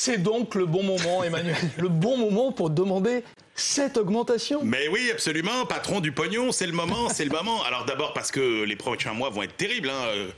C'est donc le bon moment, Emmanuel, le bon moment pour demander cette augmentation. Mais oui, absolument, patron du pognon, c'est le moment, c'est le moment. Alors d'abord parce que les prochains mois vont être terribles,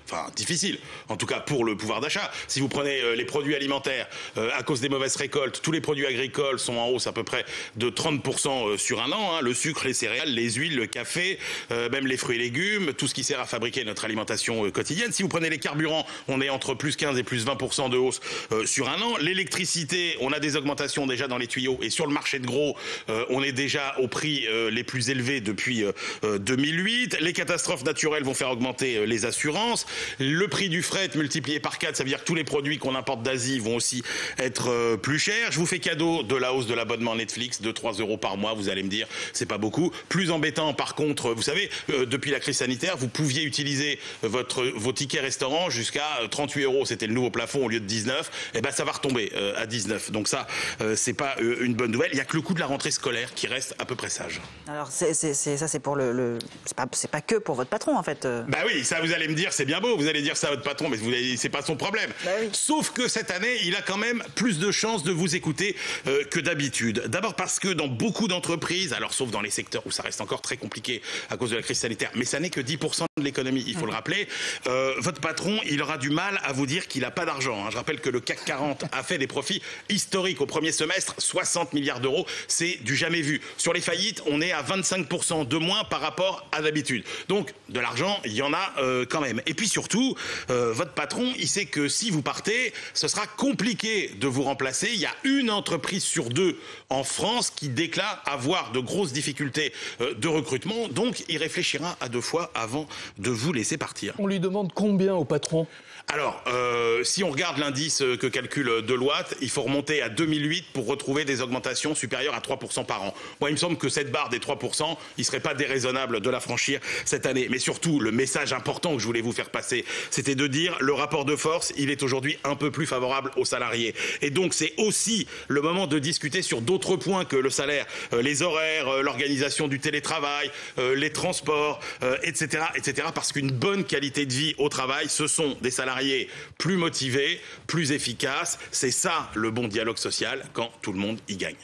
enfin difficiles, en tout cas pour le pouvoir d'achat. Si vous prenez les produits alimentaires, à cause des mauvaises récoltes, tous les produits agricoles sont en hausse à peu près de 30% sur un an. Le sucre, les céréales, les huiles, le café, même les fruits et légumes, tout ce qui sert à fabriquer notre alimentation quotidienne. Si vous prenez les carburants, on est entre plus 15 et plus 20% de hausse sur un an. L'électricité, on a des augmentations déjà dans les tuyaux et sur le marché de gros, on est déjà au prix les plus élevés depuis 2008. Les catastrophes naturelles vont faire augmenter les assurances. Le prix du fret multiplié par 4, ça veut dire que tous les produits qu'on importe d'Asie vont aussi être plus chers. Je vous fais cadeau de la hausse de l'abonnement Netflix de 3 € par mois. Vous allez me dire, c'est pas beaucoup. Plus embêtant, par contre, vous savez, depuis la crise sanitaire, vous pouviez utiliser vos tickets restaurants jusqu'à 38 €. C'était le nouveau plafond au lieu de 19. Et ben, ça va retomber à 19. Donc ça, c'est pas une bonne nouvelle. Il y a que le coût de la rentrée scolaire qui reste à peu près sage. Alors ça c'est pour c'est pas que pour votre patron en fait. Bah oui, ça vous allez me dire c'est bien beau, vous allez dire ça à votre patron, mais c'est pas son problème. Bah oui. Sauf que cette année, il a quand même plus de chances de vous écouter que d'habitude. D'abord parce que dans beaucoup d'entreprises, alors sauf dans les secteurs où ça reste encore très compliqué à cause de la crise sanitaire, mais ça n'est que 10% de l'économie, il faut le rappeler, votre patron, il aura du mal à vous dire qu'il n'a pas d'argent. Je rappelle que le CAC 40 a fait des profits historiques au premier semestre, 60 milliards d'euros, c'est du jamais vu. Sur les faillites, on est à 25% de moins par rapport à d'habitude. Donc, de l'argent, il y en a quand même. Et puis surtout, votre patron, il sait que si vous partez, ce sera compliqué de vous remplacer. Il y a une entreprise sur deux en France qui déclare avoir de grosses difficultés de recrutement. Donc, il réfléchira à 2 fois avant de vous laisser partir. On lui demande combien au patron ? Alors, si on regarde l'indice que calcule Deloitte, il faut remonter à 2008 pour retrouver des augmentations supérieures à 3% par an. Moi, il me semble que cette barre des 3%, il ne serait pas déraisonnable de la franchir cette année. Mais surtout, le message important que je voulais vous faire passer, c'était de dire le rapport de force, il est aujourd'hui un peu plus favorable aux salariés. Et donc, c'est aussi le moment de discuter sur d'autres points que le salaire, les horaires, l'organisation du télétravail, les transports, etc., etc. Parce qu'une bonne qualité de vie au travail, ce sont des salariés plus motivés, plus efficaces. C'est ça le bon dialogue social quand tout le monde y gagne.